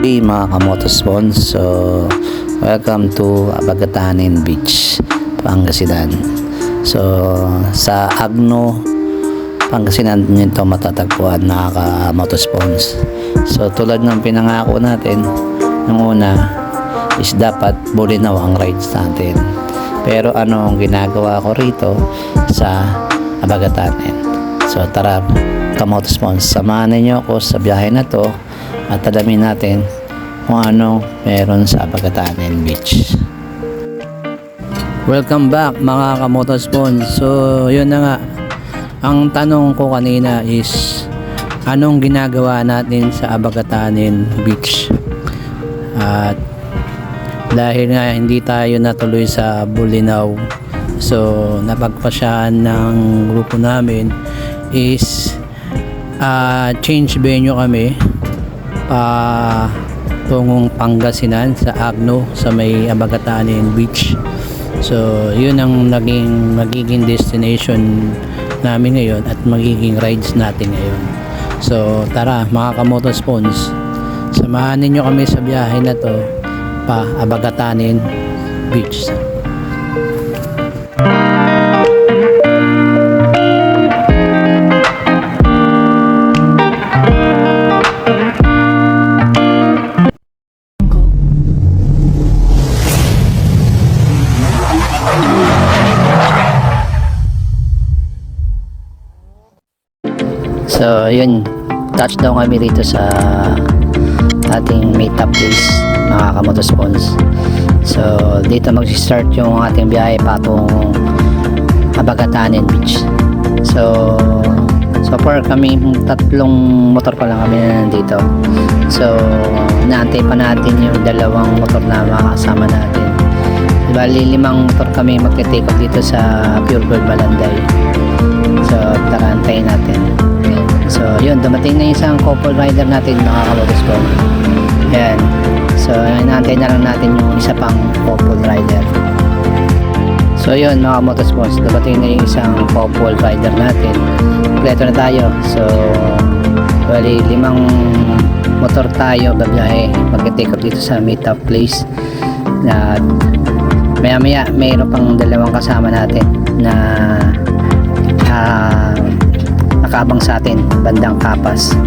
Hey mga kamotospons, so welcome to Abagatanin Beach, Pangasinan. So sa Agno, Pangasinan nyo ito matatagpuan mga kamotospons. So tulad ng pinangako natin nung una is dapat bulinaw ang rides natin. Pero ano ang ginagawa ko rito sa Abagatanin? So tara kamotospons, samahan ninyo ako sa biyahe na to at alamin natin kung ano meron sa Abagatanin Beach. Welcome back mga kamotospons. So yun na nga, ang tanong ko kanina is anong ginagawa natin sa Abagatanin Beach. At dahil nga hindi tayo natuloy sa Bulinaw, so napagpasyahan ng grupo namin is change venue kami tungong Pangasinan sa Agno sa may Abagatanin Beach. So yun ang magiging destination namin ngayon at magiging rides natin ngayon. So tara mga kamotospons, samahan ninyo kami sa biyahe na to pa Abagatanin Beach. So yun, touchdown kami dito sa ating meetup place mga kamotospons. So dito mag-start yung ating biyahe patong Abagatanin Beach. So far kami tatlong motor pa lang kami na nandito. So naantay pa natin yung dalawang motor na makakasama natin. Bali 5 motor kami magte-take off dito sa Pure Gold Balanday. So tara, antayin natin. So yun, dumating na yung isang couple rider natin mga kamotospons. Ayan. So inaantay na lang natin yung isa pang couple rider. So yun mga kamotospons, dumating na yung isang couple rider natin. Kompleto na tayo. So bali 5 motor tayo babiyahe, mag-take up dito sa meetup place. Na maya maya mayroon pang 2 kasama natin na nakabang sa atin bandang Kapas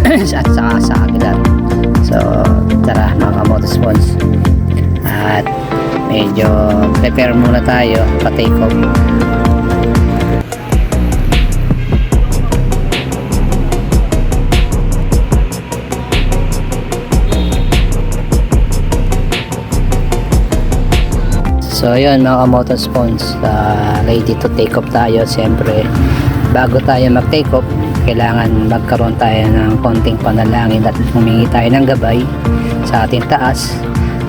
at saka sa Aguilar. So tara mga kamotospons, at medyo prepare muna tayo pa take off. So ayun mga kamotospons, ready to take off tayo. Siyempre bago tayo mag take off, kailangan magkaroon tayo ng konting panalangin at humingi tayo ng gabay sa ating taas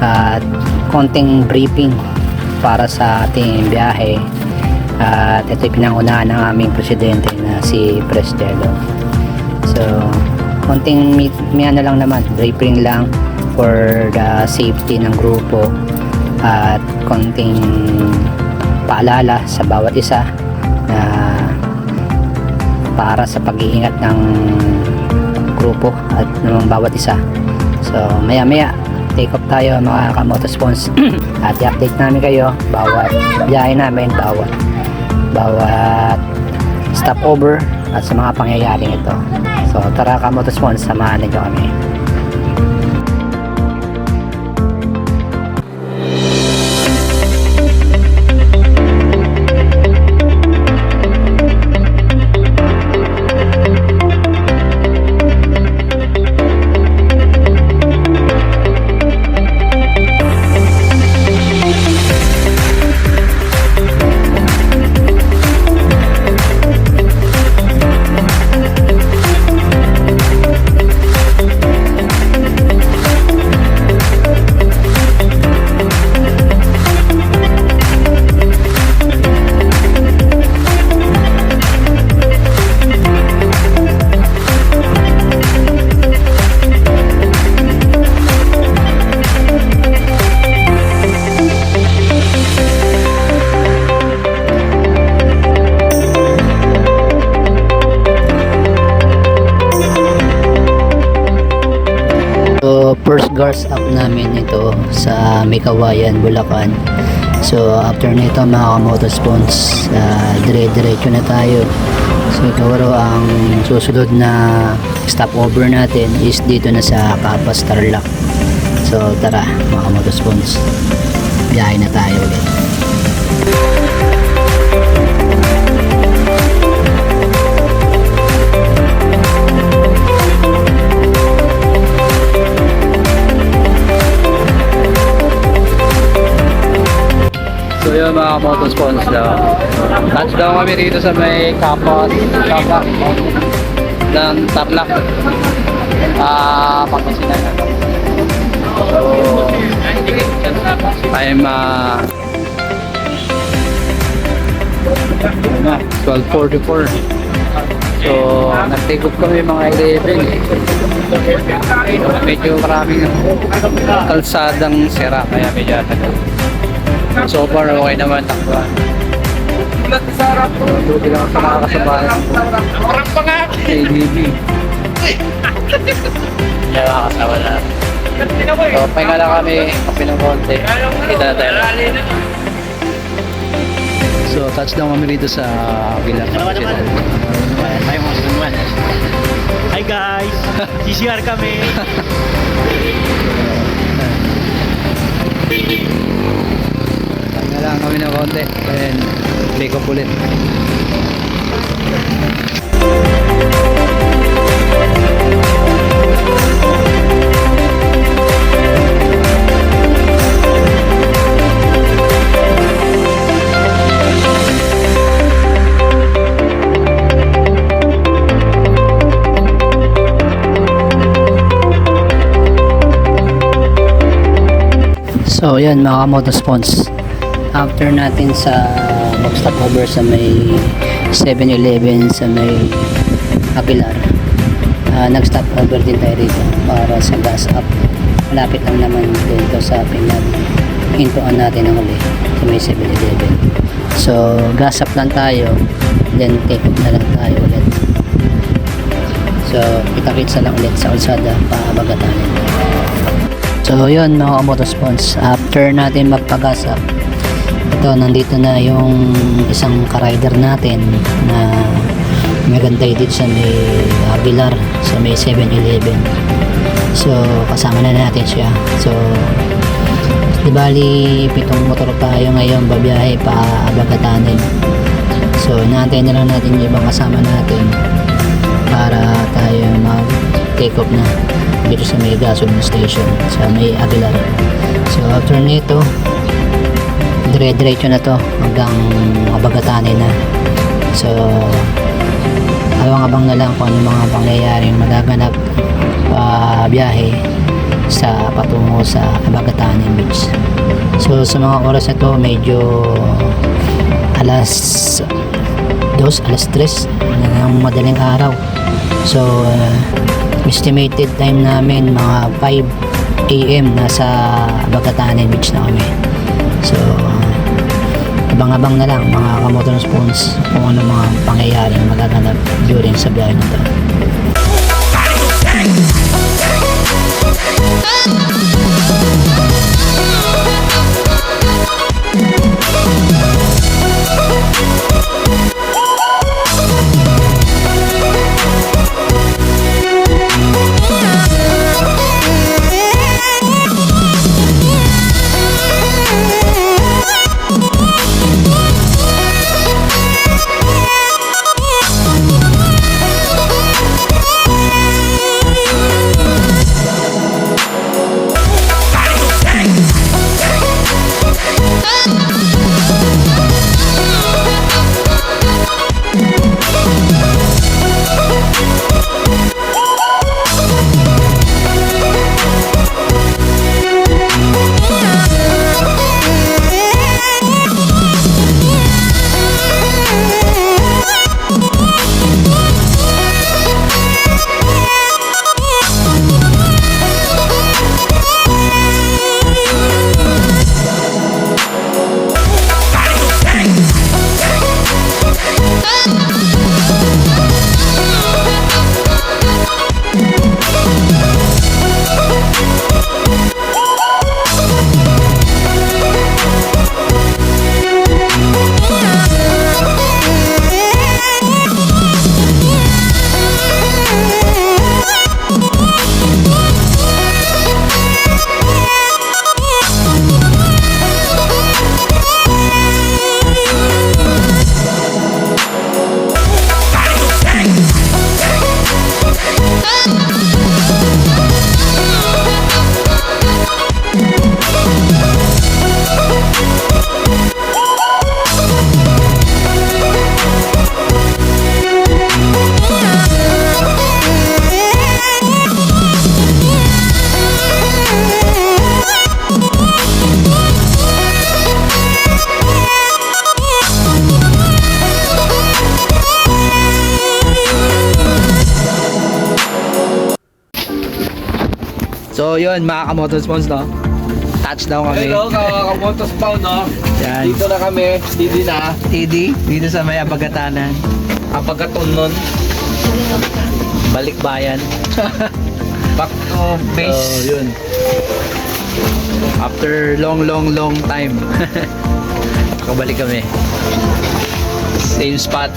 at konting briefing para sa ating biyahe. At ito pinangunahan ng aming presidente na si Prestelo. So konting may ano lang naman, briefing lang for the safety ng grupo at konting paalala sa bawat isa na para sa pag-iingat ng grupo at ng bawat isa. So maya maya take off tayo mga kamotospons at i-update namin kayo bawat biyahe namin, bawat stopover at sa mga pangyayaring ito. So tara kamotospons, samahan niyo kami. guards up namin ito sa Mikawayan, Bulacan. So after nito mga kamotospons, dire-diretso na tayo. So siguro ang susunod na stopover natin is dito na sa Capas, Tarlac. So tara mga kamotospons, biyahe na tayo ulit. So yun mga motospons daw. Touchdown kami rito sa may Capas ng Tarlac. Pagkasinan na. So I'm 12:44. So nag-take off kami mga 11. Medyo maraming kalsadang sira kaya medyo so far okay naman takbo. Dugi lang sa nakakasabayan. Parang pa nga! ADB. Hindi makakasama na. So pahinga lang kami, kape ng konti. Kita na tayo. So touchdown kami rito sa Pilar. Hi guys! CCR kami! Pahinga lang kami ng konti. Then take off ulit. So yan mga motospons, after natin sa mag-stop over sa may 7-Eleven sa may Aguilar, nag-stop over din tayo rito para sa gas up. Malapit lang naman dito sa hintuan natin ang uli sa may 7-Eleven. So gas up lang tayo, then take off na lang tayo ulit. So kita-kitsa lang ulit sa Ulsada Pabagatanin. So yun mga motospons, after natin magpagas up, ito nandito na yung isang ka-rider natin na maganda dito sa may Aguilar sa may 7-Eleven. So kasama na natin siya. So di bali 7 motor tayo ngayon babiyahe pa Bagatanin. So naantay na lang natin yung ibang kasama natin para tayo mag take off na dito sa may gasoline station sa may Aguilar. So after nito dire-diretso na to hanggang Bagatanin na. So abang-abang na lang kung ano mga pangyayaring magaganap pa biyahe sa patungo sa Bagatanin Beach. So sa mga oras na to medyo alas 2, alas 3 ng madaling araw. So estimated time namin mga 5 AM nasa Bagatanin Beach na kami. So abang-abang na lang mga kamotospons kung ano mga pangyayaring magaganap during sa biyahe na to. So yun mga kamotospons, no? Touchdown kami. Hello, kakamotos pa, no? Yan. Dito na kami, dito na. TD, dito sa may Abagatanan. Apagaton nun. Balikbayan. Back to base. So yun. After long time. Kabalik kami. Same spot.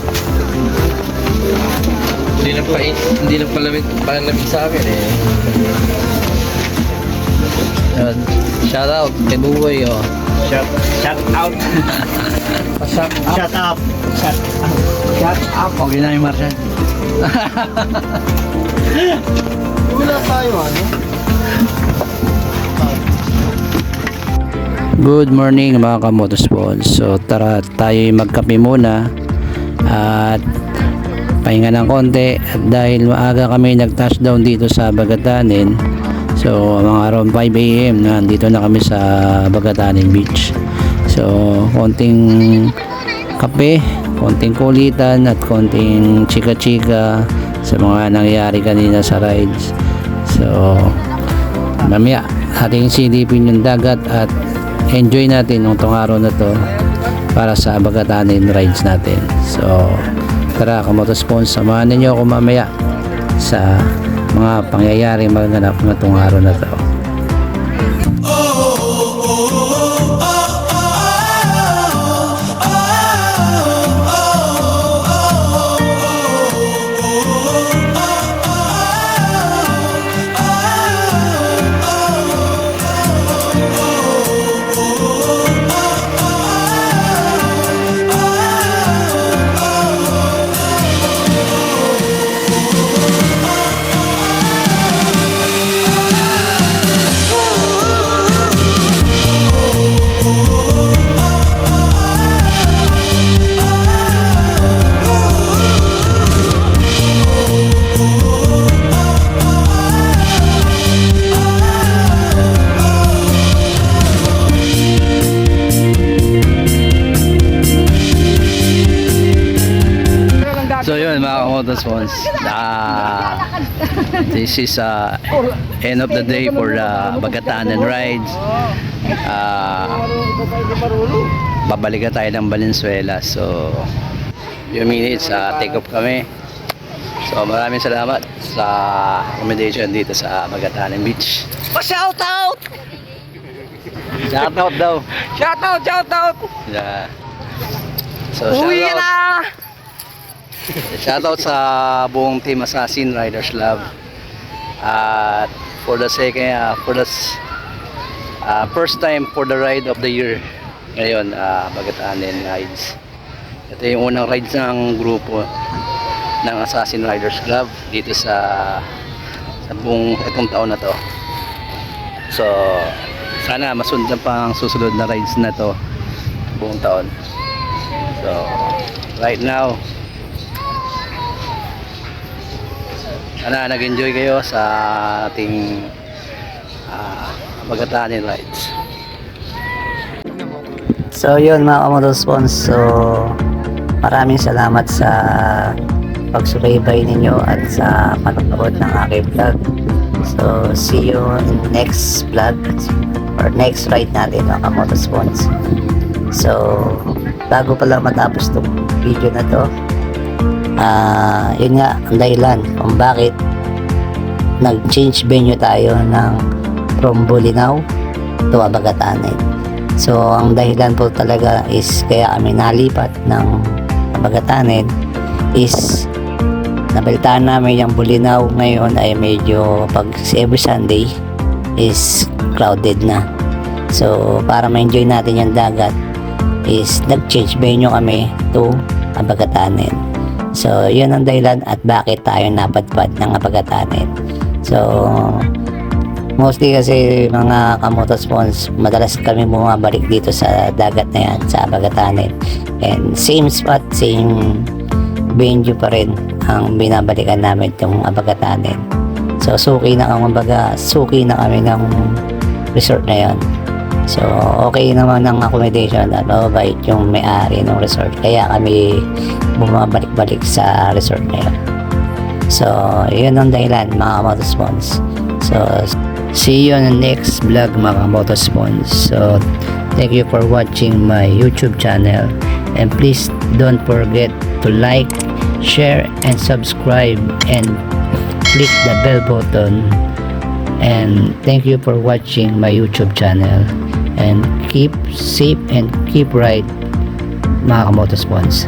Hindi na palamig sa akin eh. Yun. Shout out kay Buboy, oh. Shout out. Shut up. Shut up. Shut up. Okay na yung Marshall. Wala tayo, ano? Good morning mga kamotospons. So tara tayo magkape muna at pahinga ng konti, at dahil maaga kami nag-touchdown dito sa Bagatanin, so mga around 5 AM nandito na kami sa Bagatanin Beach. So konting kape, konting kulitan at konting chika-chika sa mga nangyari kanina sa rides. So mamaya ating silipin yung dagat at enjoy natin itong araw na to para sa Bagatanin rides natin. So tara kamotospons, samahan ninyo ako mamaya sa mga pangyayaring maganap na itong araw na to. So yun mga kamotospons, this is end of the day for the Bagatanan rides. Babalik na tayo ng Valenzuela. So few minutes take off kami. So maraming salamat sa accommodation dito sa Bagatanan Beach. Shout out! Shout out daw. Shout out! Shout out! Yeah. So Uwi shout out. na! Shoutout sa buong Team Assassin Riders Club. At for the first time for the ride of the year ngayon, Bagatanin rides. Ito yung unang rides ng grupo ng Assassin Riders Club dito sa buong itong taon na to. So sana masundan pa ang susunod na rides na to buong taon. So right now, sana nag-enjoy kayo sa ating Bagatanin rides. So yun mga kamotospons, so maraming salamat sa pagsubaybay ninyo at sa panonood ng aking vlog. So see you in next vlog or next ride natin mga kamotospons. So bago pala matapos itong video na to, yun nga ang dahilan kung bakit nag-change venue tayo from Bolinao to Bagatanin. So ang dahilan po talaga is kaya kami nalipat ng Bagatanin is nabalitaan namin yung Bolinao ngayon ay medyo pag every Sunday is crowded na. So para ma-enjoy natin yung dagat is nag-change venue kami to Bagatanin. So yun ang dahilan at bakit tayo napadpad ng Bagatanin. So mostly kasi mga kamotospons, madalas kami bumabalik dito sa dagat na yan, sa Bagatanin, and same spot, same venue pa rin ang binabalikan namin itong Bagatanin. So suki na kami ng resort na yan. So okay naman ang accommodation at mababait yung may-ari ng resort, kaya kami bumabalik-balik sa resort na yun. So yun ang dahilan mga kamotospons. So See you on the next vlog mga kamotospons. So thank you for watching my YouTube channel, and please don't forget to like, share and subscribe and click the bell button. And thank you for watching my YouTube channel, and keep safe and keep right mga kamotospons.